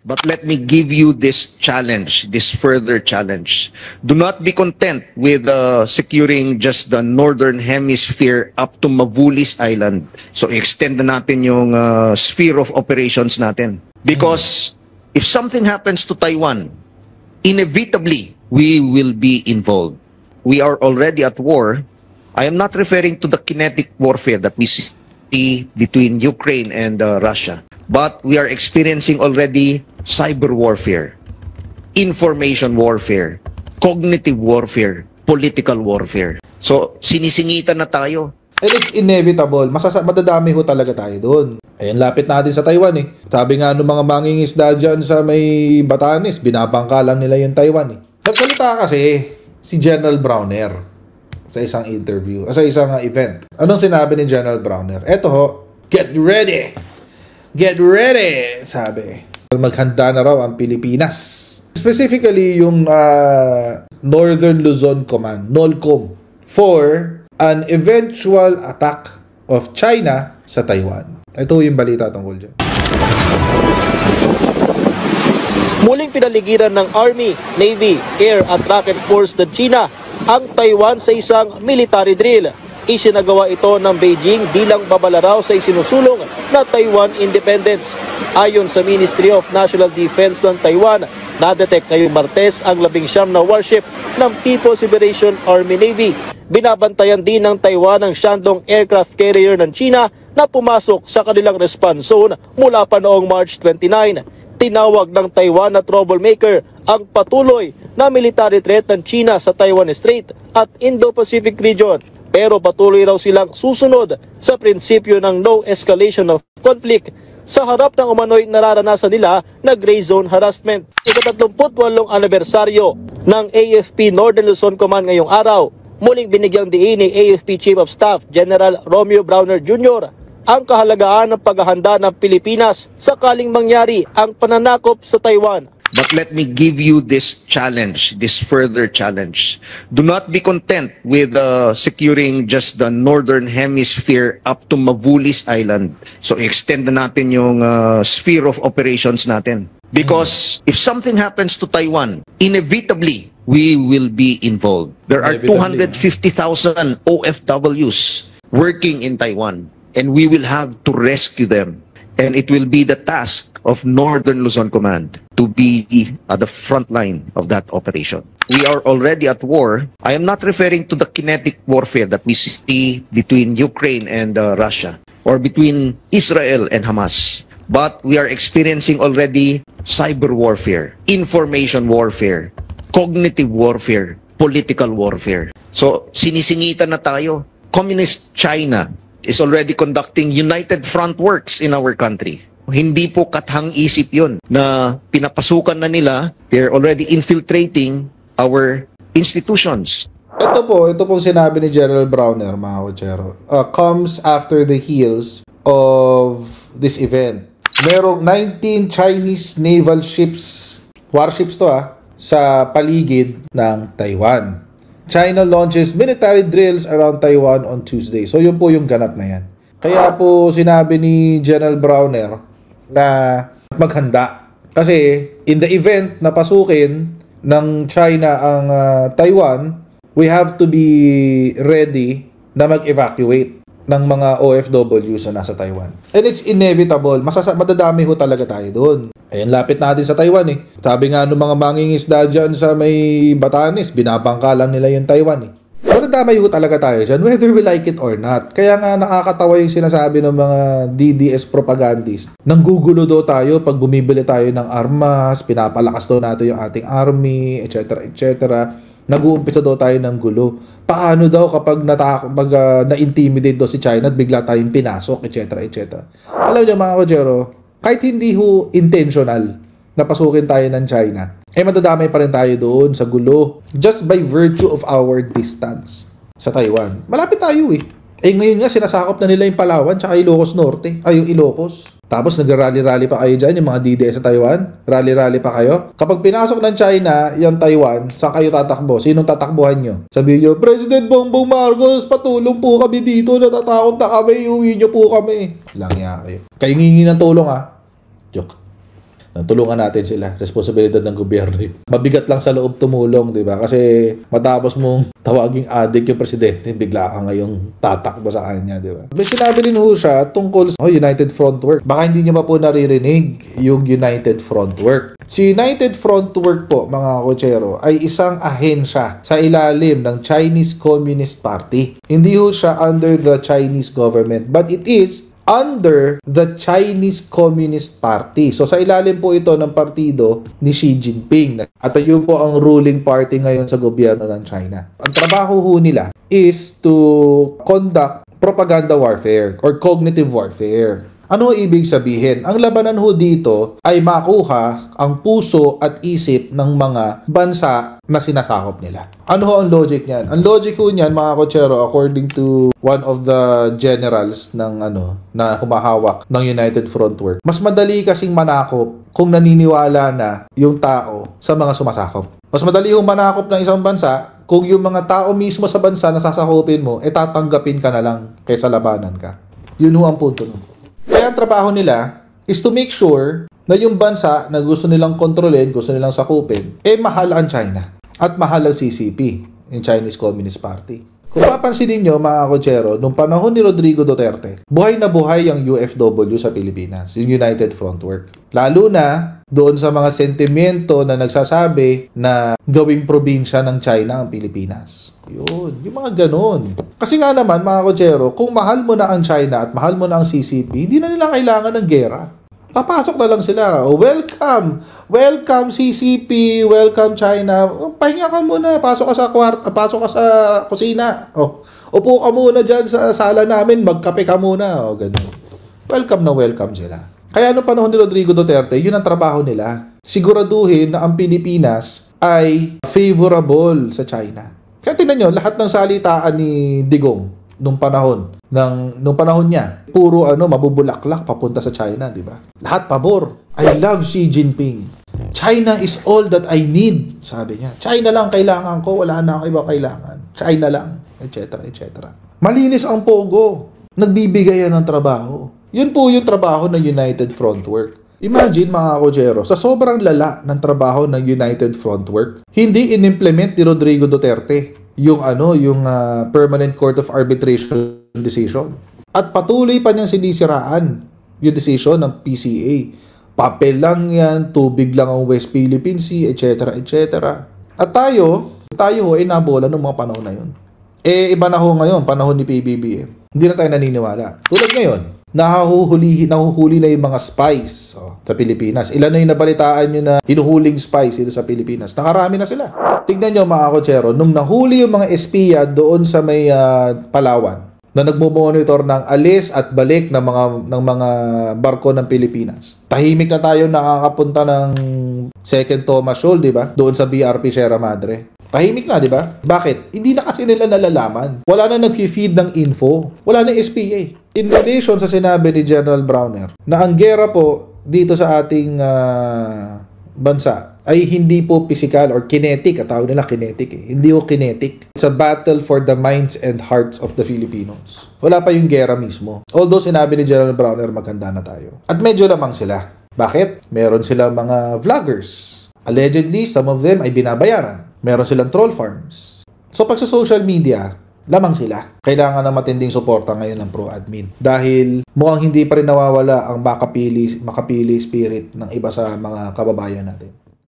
But let me give you this challenge, this further challenge. Do not be content with securing just the northern hemisphere up to Mavulis Island. So extend na natin yung sphere of operations natin. Because if something happens to Taiwan, inevitably we will be involved. We are already at war. I am not referring to the kinetic warfare that we see between Ukraine and Russia. But we are experiencing already cyber warfare, information warfare, cognitive warfare, political warfare. So, sinisingitan na tayo. And it's inevitable. Madadami ho talaga tayo doon. Ayan, lapit natin sa Taiwan eh. Sabi nga ng mga mangingisda dyan sa may Batanes, binabangkalan nila yung Taiwan eh. Nagsalita kasi si General Browner sa isang interview, sa isang event. Anong sinabi ni General Browner? Eto ho, get ready! Get ready! Sabi. Maghanda na raw ang Pilipinas. Specifically, yung Northern Luzon Command, NOLCOM, for an eventual attack of China sa Taiwan. Ito yung balita tungkol dyan. Muling pinaligiran ng Army, Navy, Air at Rocket Force ng China ang Taiwan sa isang military drill. Isinagawa ito ng Beijing bilang babala raw sa isinusulong na Taiwan Independence. Ayon sa Ministry of National Defense ng Taiwan, na-detect ngayong Martes ang 19 na warship ng People's Liberation Army Navy. Binabantayan din ng Taiwan ang Shandong aircraft carrier ng China na pumasok sa kanilang response zone mula pa noong March 29. Tinawag ng Taiwan na troublemaker ang patuloy na military threat ng China sa Taiwan Strait at Indo-Pacific region. Pero patuloy raw silang susunod sa prinsipyo ng no escalation of conflict sa harap ng umano'y nararanasan nila na gray zone harassment. Ika-38 anibersaryo ng AFP Northern Luzon Command ngayong araw, muling binigyang diin ni AFP Chief of Staff General Romeo Browner Jr. ang kahalagaan ng paghahanda ng Pilipinas sakaling mangyari ang pananakop sa Taiwan. But let me give you this challenge, this further challenge. Do not be content with securing just the northern hemisphere up to Mavulis Island. So extend na natin yung sphere of operations natin. Because if something happens to Taiwan, inevitably we will be involved. There are 250,000 OFWs working in Taiwan, and we will have to rescue them. And it will be the task of Northern Luzon Command to be at the front line of that operation. We are already at war. I am not referring to the kinetic warfare that we see between Ukraine and Russia or between Israel and Hamas. But we are experiencing already cyber warfare, information warfare, cognitive warfare, political warfare. So, sinisingitan na tayo. Communist China is already conducting united front works in our country. Hindi po kathang-isip yun na pinapasukan na nila, they're already infiltrating our institutions. Ito pong sinabi ni General Browner, mga kotsero, comes after the heels of this event. Merong 19 Chinese naval ships, warships to sa paligid ng Taiwan. China launches military drills around Taiwan on Tuesday. So yun po yung ganap na yan. Kaya po sinabi ni General Browner na maghanda. Kasi in the event na pasukin ng China ang Taiwan, we have to be ready na mag-evacuate ng mga OFWs na nasa Taiwan. And it's inevitable. Madadami ho talaga tayo doon. Ayan, lapit natin sa Taiwan eh. Sabi nga ng mga mangingisda dyan sa may Batanes, binabangkalan nila yung Taiwan eh. Madadamay ho talaga tayo dyan, whether we like it or not. Kaya nga nakakatawa yung sinasabi ng mga DDS propagandist. Nanggugulo daw tayo pag bumibili tayo ng armas, pinapalakas daw natin yung ating army, etc. etc. Nag-uumpisa daw tayo ng gulo. Paano daw kapag na-intimidate daw si China at bigla tayong pinasok, etc. etc. Alam niyo mga kotsero, kahit hindi ho intentional na pasukin tayo ng China, madadamay pa rin tayo doon sa gulo just by virtue of our distance sa Taiwan. Malapit tayo eh. Ngayon nga sinasakop na nila yung Palawan tsaka Ilocos Norte, yung Ilocos. Tapos nag-rally-rally pa kayo dyan, yung mga DDS sa Taiwan. Rally-rally pa kayo. Kapag pinasok ng China, yung Taiwan, saan kayo tatakbo? Sinong tatakbuhan nyo? Sabihin nyo, President Bongbong Marcos, patulong po kami dito. Natatakot na kami. Iuwi nyo po kami. Lang yan kayo. Kayo ngingi ng tulong Joke. Tulungan natin sila. Responsibilidad ng gobyerno. Mabigat lang sa loob tumulong, di ba? Kasi matapos mong tawaging addict yung presidente, bigla ka ngayong tatakbo sa kanya, di ba? May sinabi din ho siya tungkol sa United Front Work. Baka hindi nyo pa po naririnig yung United Front Work. Si United Front Work po, mga kotsero, ay isang ahensya sa ilalim ng Chinese Communist Party. Hindi ho siya under the Chinese government, but it is under the Chinese Communist Party. So sa ilalim po ito ng partido ni Xi Jinping. At yun po ang ruling party ngayon sa gobyerno ng China. Ang trabaho ho nila is to conduct propaganda warfare or cognitive warfare. Ano ibig sabihin? Ang labanan ho dito ay makuha ang puso at isip ng mga bansa na sinasakop nila. Ano ho ang logic niyan? Ang logic ho niyan, mga kotsero, according to one of the generals ng na humahawak ng United Front Work, mas madali kasing manakop kung naniniwala na yung tao sa mga sumasakop. Mas madali yung manakop ng isang bansa kung yung mga tao mismo sa bansa na sasakopin mo, tatanggapin ka na lang kaysa labanan ka. Yun ho ang punto nun. Kaya ang trabaho nila is to make sure na yung bansa na gusto nilang kontrolin, gusto nilang sakupin, mahal ang China at mahal ang CCP, yung Chinese Communist Party. Kung papansinin nyo, mga kotsero, nung panahon ni Rodrigo Duterte, buhay na buhay ang UFW sa Pilipinas, yung United Front Work. Lalo na doon sa mga sentimiento na nagsasabi na gawing probinsya ng China ang Pilipinas. Yun, yung mga ganun. Kasi nga naman, mga kotsero, kung mahal mo na ang China at mahal mo na ang CCP, hindi na nila kailangan ng gera. Papasok na lang sila. Welcome! Welcome CCP! Welcome China! Pahinga ka muna. Pasok ka sa kwarto. Pasok ka sa kusina. Upo ka muna dyan sa sala namin. Magkape ka muna. Ganun. Welcome na welcome sila. Kaya noong panahon ni Rodrigo Duterte, yun ang trabaho nila. Siguraduhin na ang Pilipinas ay favorable sa China. Kaya tingnan nyo, lahat ng salitaan ni Digong nung panahon niya, puro mabubulaklak papunta sa China, di ba? Lahat pabor. I love Xi Jinping. China is all that I need, sabi niya. China lang kailangan ko, wala na ako iba kailangan. China lang, etc., etc. Malinis ang pogo. Nagbibigay yan ng trabaho. Yun po yung trabaho ng United Front Work. Imagine, mga kotsero, sa sobrang lala ng trabaho ng United Front Work, hindi in-implement ni Rodrigo Duterte yung Permanent Court of Arbitration decision. At patuloy pa niyang sinisiraan yung decision ng PCA. Papel lang yan, tubig lang ang West Philippine Sea, etc., etc. At tayo ay nabola ng mga panahon na yun. Iba na ho ngayon, panahon ni PBBM. Hindi na tayo naniniwala. Tulad ngayon, nahuhuli na yung mga spies sa Pilipinas. Ilan na yung nabalitaan nyo na hinuhuling spies dito sa Pilipinas? Nakarami na sila. Tignan nyo, mga kotsero, nung nahuli yung mga espiya doon sa may Palawan, na nagmo-monitor ng alis at balik ng mga barko ng Pilipinas. Tahimik na tayo nakakapunta ng Second Thomas Shoal, di ba? Doon sa BRP Sierra Madre. Tahimik na, di ba? Bakit? Hindi na kasi nila nalalaman. Wala na nag-feed ng info. Wala na SPA. In relation sa sinabi ni General Browner na ang gera po dito sa ating bansa ay hindi po physical or kinetic. Tawag nila kinetic eh. Hindi po kinetic. It's a battle for the minds and hearts of the Filipinos. Wala pa yung gera mismo. Although sinabi ni General Browner maganda na tayo. At medyo lamang sila. Bakit? Meron silang mga vloggers. Allegedly, some of them ay binabayaran. Meron silang troll farms. So pag sa social media, lamang sila. Kailangan ng matinding suporta ngayon ng pro-admin. Dahil mukhang hindi pa rin nawawala ang makapili spirit ng iba sa mga kababayan natin.